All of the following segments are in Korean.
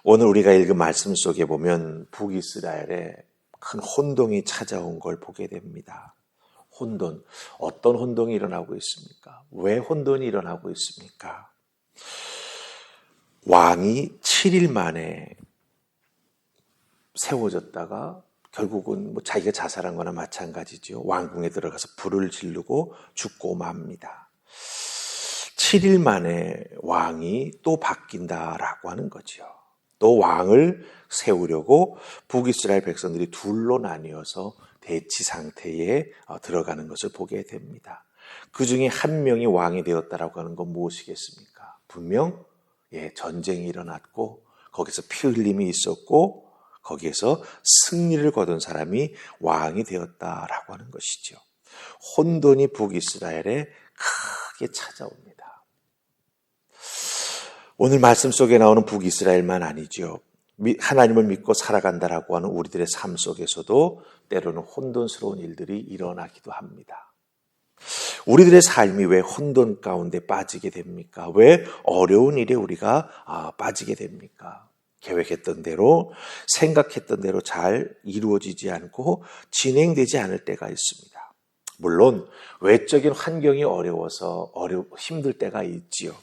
오늘 우리가 읽은 말씀 속에 보면 북이스라엘에 큰 혼동이 찾아온 걸 보게 됩니다. 혼돈, 어떤 혼동이 일어나고 있습니까? 왜 혼돈이 일어나고 있습니까? 왕이 7일 만에 세워졌다가 결국은 자기가 자살한 거나 마찬가지죠. 왕궁에 들어가서 불을 지르고 죽고 맙니다. 7일 만에 왕이 또 바뀐다라고 하는 거죠. 또 왕을 세우려고 북이스라엘 백성들이 둘로 나뉘어서 대치 상태에 들어가는 것을 보게 됩니다. 그 중에 한 명이 왕이 되었다라고 하는 건 무엇이겠습니까? 분명 전쟁이 일어났고 거기서 피 흘림이 있었고 거기에서 승리를 거둔 사람이 왕이 되었다라고 하는 것이죠. 혼돈이 북이스라엘에 크게 찾아옵니다. 오늘 말씀 속에 나오는 북이스라엘만 아니죠. 하나님을 믿고 살아간다라고 하는 우리들의 삶 속에서도 때로는 혼돈스러운 일들이 일어나기도 합니다. 우리들의 삶이 왜 혼돈 가운데 빠지게 됩니까? 왜 어려운 일에 우리가 빠지게 됩니까? 계획했던 대로, 생각했던 대로 잘 이루어지지 않고 진행되지 않을 때가 있습니다. 물론 외적인 환경이 어려워서 힘들 때가 있지요.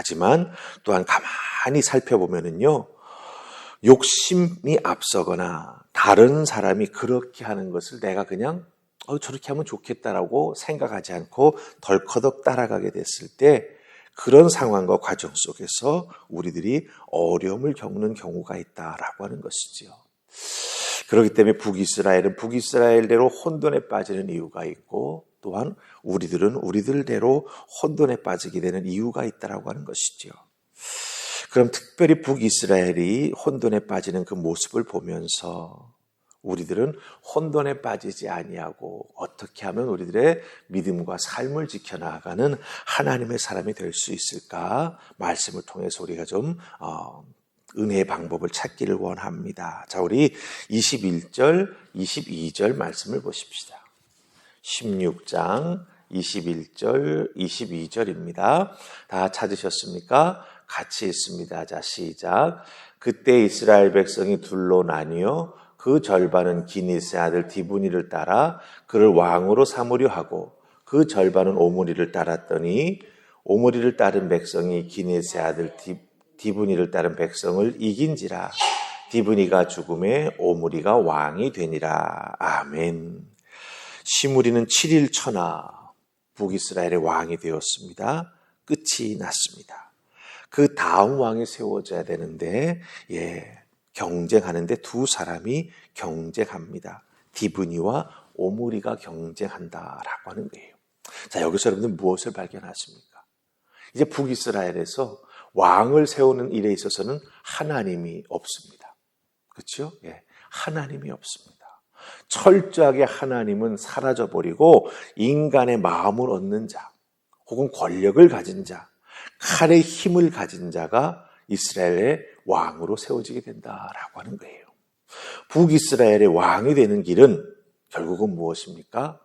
하지만 또한 가만히 살펴보면은요, 욕심이 앞서거나 다른 사람이 그렇게 하는 것을 내가 그냥 저렇게 하면 좋겠다라고 생각하지 않고 덜커덕 따라가게 됐을 때 그런 상황과 과정 속에서 우리들이 어려움을 겪는 경우가 있다라고 하는 것이지요. 그렇기 때문에 북이스라엘은 북이스라엘대로 혼돈에 빠지는 이유가 있고 또한 우리들은 우리들대로 혼돈에 빠지게 되는 이유가 있다라고 하는 것이지요. 그럼 특별히 북이스라엘이 혼돈에 빠지는 그 모습을 보면서 우리들은 혼돈에 빠지지 아니하고 어떻게 하면 우리들의 믿음과 삶을 지켜나가는 하나님의 사람이 될 수 있을까? 말씀을 통해서 우리가 좀 은혜의 방법을 찾기를 원합니다. 자, 우리 21절, 22절 말씀을 보십시다. 16장 21절, 22절입니다. 다 찾으셨습니까? 같이 읽습니다. 자, 시작. 그때 이스라엘 백성이 둘로 나뉘어 그 절반은 기니스의 아들 디브니를 따라 그를 왕으로 삼으려 하고 그 절반은 오므리를 따랐더니 오므리를 따른 백성이 기니스의 아들 디브니를 따른 백성을 이긴지라. 디브니가 죽음에 오므리가 왕이 되니라. 아멘. 시므리는 7일 천하 북이스라엘의 왕이 되었습니다. 끝이 났습니다. 그 다음 왕이 세워져야 되는데 경쟁하는데 두 사람이 경쟁합니다. 디브니와 오므리가 경쟁한다라고 하는 거예요. 자, 여기서 여러분들 무엇을 발견하십니까? 이제 북이스라엘에서 왕을 세우는 일에 있어서는 하나님이 없습니다. 그렇죠? 하나님이 없습니다. 철저하게 하나님은 사라져버리고 인간의 마음을 얻는 자 혹은 권력을 가진 자, 칼의 힘을 가진 자가 이스라엘의 왕으로 세워지게 된다라고 하는 거예요. 북이스라엘의 왕이 되는 길은 결국은 무엇입니까?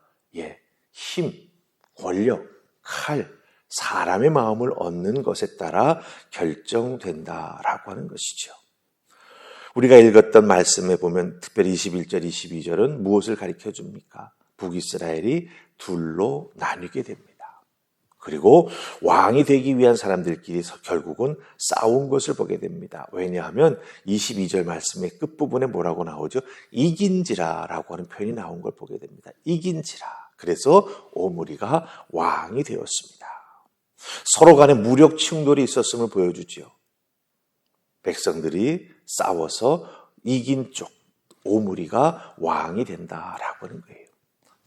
힘, 권력, 칼, 사람의 마음을 얻는 것에 따라 결정된다라고 하는 것이죠. 우리가 읽었던 말씀에 보면 특별히 21절, 22절은 무엇을 가르쳐 줍니까? 북이스라엘이 둘로 나뉘게 됩니다. 그리고 왕이 되기 위한 사람들끼리 결국은 싸운 것을 보게 됩니다. 왜냐하면 22절 말씀의 끝부분에 뭐라고 나오죠? 이긴지라라고 하는 표현이 나온 걸 보게 됩니다. 이긴지라. 그래서 오므리가 왕이 되었습니다. 서로 간에 무력 충돌이 있었음을 보여주지요. 백성들이 싸워서 이긴 쪽 오므리가 왕이 된다라고 하는 거예요.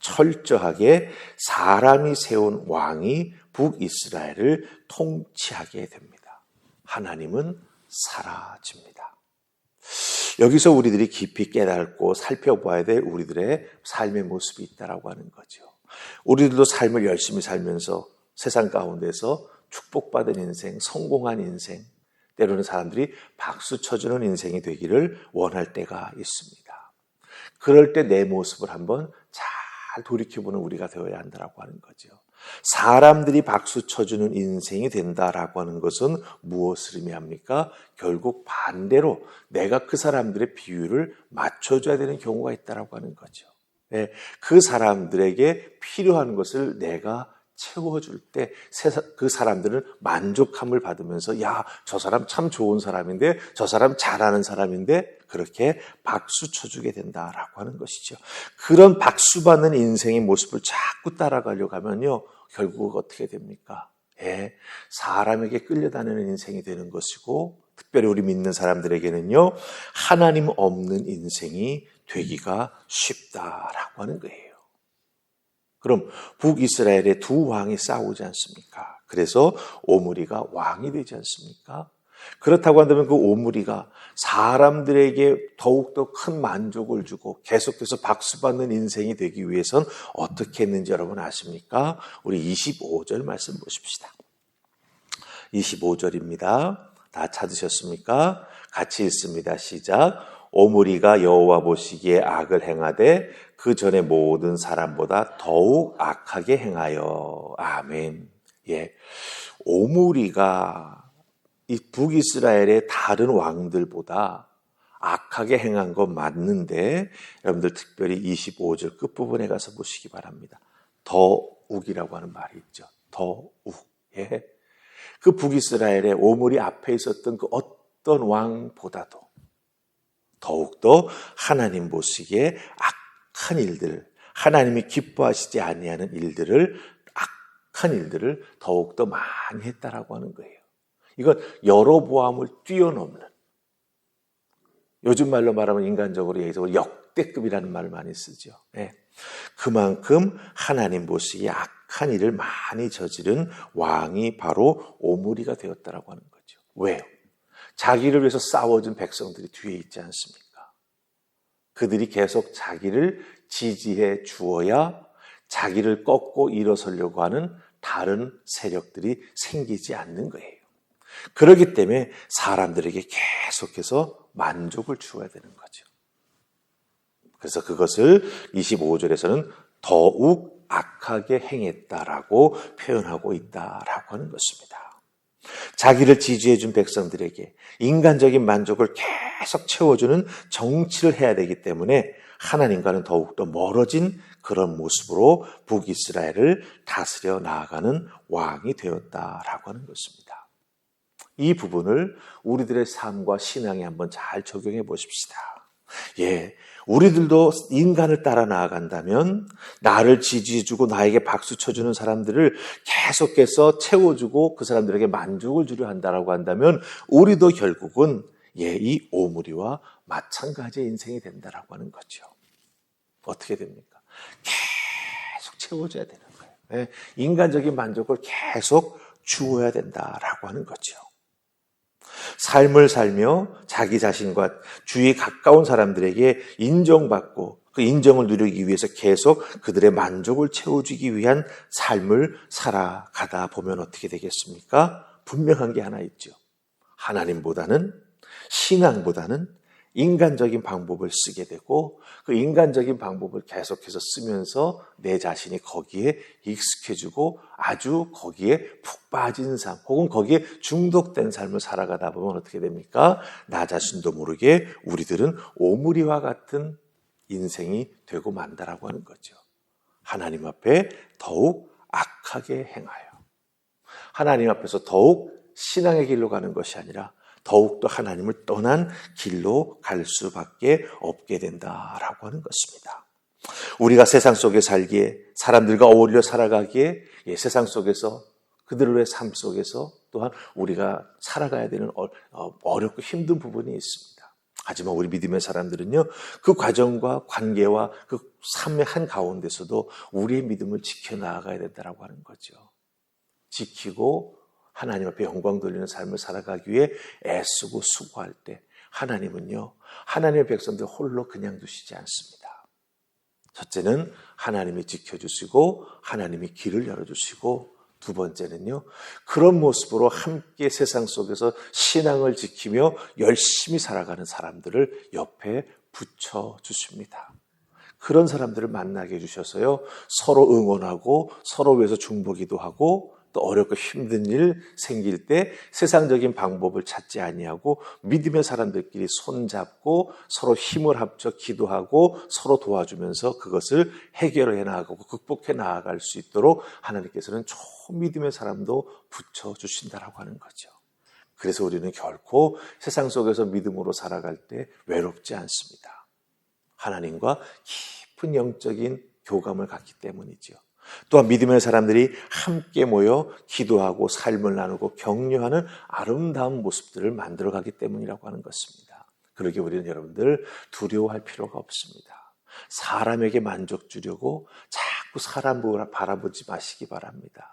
철저하게 사람이 세운 왕이 북이스라엘을 통치하게 됩니다. 하나님은 사라집니다. 여기서 우리들이 깊이 깨닫고 살펴봐야 될 우리들의 삶의 모습이 있다라고 하는 거죠. 우리들도 삶을 열심히 살면서 세상 가운데서 축복받은 인생, 성공한 인생, 때로는 사람들이 박수 쳐주는 인생이 되기를 원할 때가 있습니다. 그럴 때 내 모습을 한번 잘 돌이켜보는 우리가 되어야 한다고 하는 거죠. 사람들이 박수 쳐주는 인생이 된다라고 하는 것은 무엇을 의미합니까? 결국 반대로 내가 그 사람들의 비율을 맞춰줘야 되는 경우가 있다라고 하는 거죠. 네, 그 사람들에게 필요한 것을 내가 채워줄 때 그 사람들은 만족함을 받으면서 야, 저 사람 참 좋은 사람인데, 저 사람 잘하는 사람인데, 그렇게 박수 쳐주게 된다라고 하는 것이죠. 그런 박수 받는 인생의 모습을 자꾸 따라가려고 하면요, 결국 어떻게 됩니까? 예, 사람에게 끌려다니는 인생이 되는 것이고, 특별히 우리 믿는 사람들에게는요, 하나님 없는 인생이 되기가 쉽다라고 하는 거예요. 그럼 북이스라엘의 두 왕이 싸우지 않습니까? 그래서 오므리가 왕이 되지 않습니까? 그렇다고 한다면 그 오므리가 사람들에게 더욱더 큰 만족을 주고 계속해서 박수받는 인생이 되기 위해선 어떻게 했는지 여러분 아십니까? 우리 25절 말씀 보십시다. 25절입니다. 다 찾으셨습니까? 같이 읽습니다. 시작. 오므리가 여호와 보시기에 악을 행하되 그 전에 모든 사람보다 더욱 악하게 행하여. 아멘. 예, 오므리가 이 북이스라엘의 다른 왕들보다 악하게 행한 건 맞는데 여러분들 특별히 25절 끝부분에 가서 보시기 바랍니다. 더욱이라고 하는 말이 있죠. 더욱. 예. 그 북이스라엘의 오므리 앞에 있었던 그 어떤 왕보다도 더욱더 하나님 보시기에 악한 일들, 하나님이 기뻐하시지 아니하는 일들을, 악한 일들을 더욱더 많이 했다라고 하는 거예요. 이건 여로보암을 뛰어넘는, 요즘 말로 말하면 인간적으로 얘기해서 역대급이라는 말을 많이 쓰죠. 네. 그만큼 하나님 보시기에 악한 일을 많이 저지른 왕이 바로 오므리가 되었다라고 하는 거죠. 왜요? 자기를 위해서 싸워준 백성들이 뒤에 있지 않습니까? 그들이 계속 자기를 지지해 주어야 자기를 꺾고 일어서려고 하는 다른 세력들이 생기지 않는 거예요. 그렇기 때문에 사람들에게 계속해서 만족을 주어야 되는 거죠. 그래서 그것을 25절에서는 더욱 악하게 행했다라고 표현하고 있다라고 하는 것입니다. 자기를 지지해 준 백성들에게 인간적인 만족을 계속 채워주는 정치를 해야 되기 때문에 하나님과는 더욱더 멀어진 그런 모습으로 북이스라엘을 다스려 나아가는 왕이 되었다라고 하는 것입니다. 이 부분을 우리들의 삶과 신앙에 한번 잘 적용해 보십시다. 예, 우리들도 인간을 따라 나아간다면 나를 지지해주고 나에게 박수 쳐주는 사람들을 계속해서 채워주고 그 사람들에게 만족을 주려 한다라고 한다면 우리도 결국은 이 오므리와 마찬가지의 인생이 된다라고 하는 거죠. 어떻게 됩니까? 계속 채워줘야 되는 거예요. 인간적인 만족을 계속 주어야 된다라고 하는 거죠. 삶을 살며 자기 자신과 주위에 가까운 사람들에게 인정받고 그 인정을 누리기 위해서 계속 그들의 만족을 채워주기 위한 삶을 살아가다 보면 어떻게 되겠습니까? 분명한 게 하나 있죠. 하나님보다는, 신앙보다는 인간적인 방법을 쓰게 되고 그 인간적인 방법을 계속해서 쓰면서 내 자신이 거기에 익숙해지고 아주 거기에 푹 빠진 삶 혹은 거기에 중독된 삶을 살아가다 보면 어떻게 됩니까? 나 자신도 모르게 우리들은 오므리와 같은 인생이 되고 만다라고 하는 거죠. 하나님 앞에 더욱 악하게 행하여 하나님 앞에서 더욱 신앙의 길로 가는 것이 아니라 더욱더 하나님을 떠난 길로 갈 수밖에 없게 된다라고 하는 것입니다. 우리가 세상 속에 살기에 사람들과 어울려 살아가기에 세상 속에서 그들의 삶 속에서 또한 우리가 살아가야 되는 어렵고 힘든 부분이 있습니다. 하지만 우리 믿음의 사람들은요, 그 과정과 관계와 그 삶의 한 가운데서도 우리의 믿음을 지켜나가야 된다라고 하는 거죠. 지키고 하나님 앞에 영광 돌리는 삶을 살아가기 위해 애쓰고 수고할 때 하나님은요, 하나님의 백성들 홀로 그냥 두시지 않습니다. 첫째는 하나님이 지켜주시고 하나님이 길을 열어주시고 두 번째는요, 그런 모습으로 함께 세상 속에서 신앙을 지키며 열심히 살아가는 사람들을 옆에 붙여주십니다. 그런 사람들을 만나게 해주셔서요. 서로 응원하고 서로 위해서 중보기도 하고 또 어렵고 힘든 일 생길 때 세상적인 방법을 찾지 아니하고 믿음의 사람들끼리 손잡고 서로 힘을 합쳐 기도하고 서로 도와주면서 그것을 해결해 나가고 극복해 나아갈 수 있도록 하나님께서는 좋은 믿음의 사람도 붙여주신다라고 하는 거죠. 그래서 우리는 결코 세상 속에서 믿음으로 살아갈 때 외롭지 않습니다. 하나님과 깊은 영적인 교감을 갖기 때문이죠. 또한 믿음의 사람들이 함께 모여 기도하고 삶을 나누고 격려하는 아름다운 모습들을 만들어가기 때문이라고 하는 것입니다. 그러기에 우리는 여러분들 두려워할 필요가 없습니다. 사람에게 만족 주려고 자꾸 사람 바라보지 마시기 바랍니다.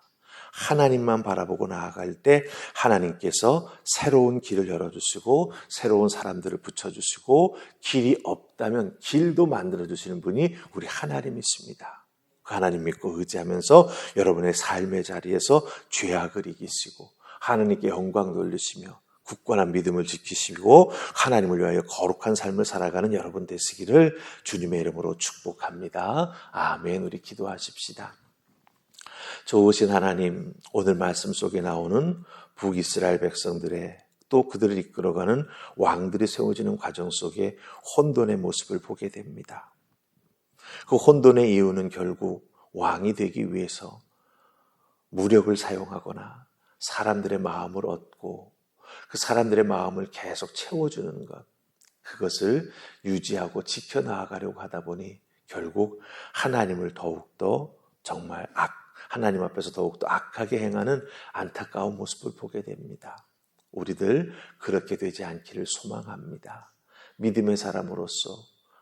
하나님만 바라보고 나아갈 때 하나님께서 새로운 길을 열어주시고 새로운 사람들을 붙여주시고 길이 없다면 길도 만들어주시는 분이 우리 하나님이십니다. 그 하나님 믿고 의지하면서 여러분의 삶의 자리에서 죄악을 이기시고 하나님께 영광 돌리시며 굳건한 믿음을 지키시고 하나님을 위하여 거룩한 삶을 살아가는 여러분 되시기를 주님의 이름으로 축복합니다. 아멘. 우리 기도하십시다. 좋으신 하나님, 오늘 말씀 속에 나오는 북이스라엘 백성들의 또 그들을 이끌어가는 왕들이 세워지는 과정 속에 혼돈의 모습을 보게 됩니다. 그 혼돈의 이유는 결국 왕이 되기 위해서 무력을 사용하거나 사람들의 마음을 얻고 그 사람들의 마음을 계속 채워주는 것, 그것을 유지하고 지켜나가려고 하다 보니 결국 하나님을 더욱더 정말 하나님 앞에서 더욱더 악하게 행하는 안타까운 모습을 보게 됩니다. 우리들 그렇게 되지 않기를 소망합니다. 믿음의 사람으로서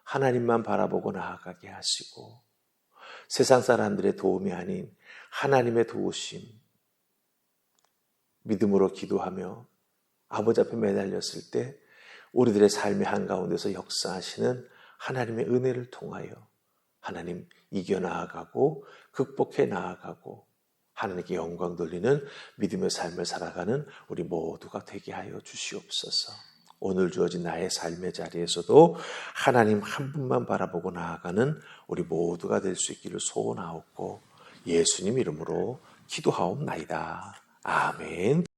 하나님만 바라보고 나아가게 하시고 세상 사람들의 도움이 아닌 하나님의 도우심, 믿음으로 기도하며 아버지 앞에 매달렸을 때 우리들의 삶의 한가운데서 역사하시는 하나님의 은혜를 통하여 하나님 이겨나아가고 극복해 나아가고 하나님께 영광 돌리는 믿음의 삶을 살아가는 우리 모두가 되게 하여 주시옵소서. 오늘 주어진 나의 삶의 자리에서도 하나님 한 분만 바라보고 나아가는 우리 모두가 될 수 있기를 소원하옵고 예수님 이름으로 기도하옵나이다. 아멘.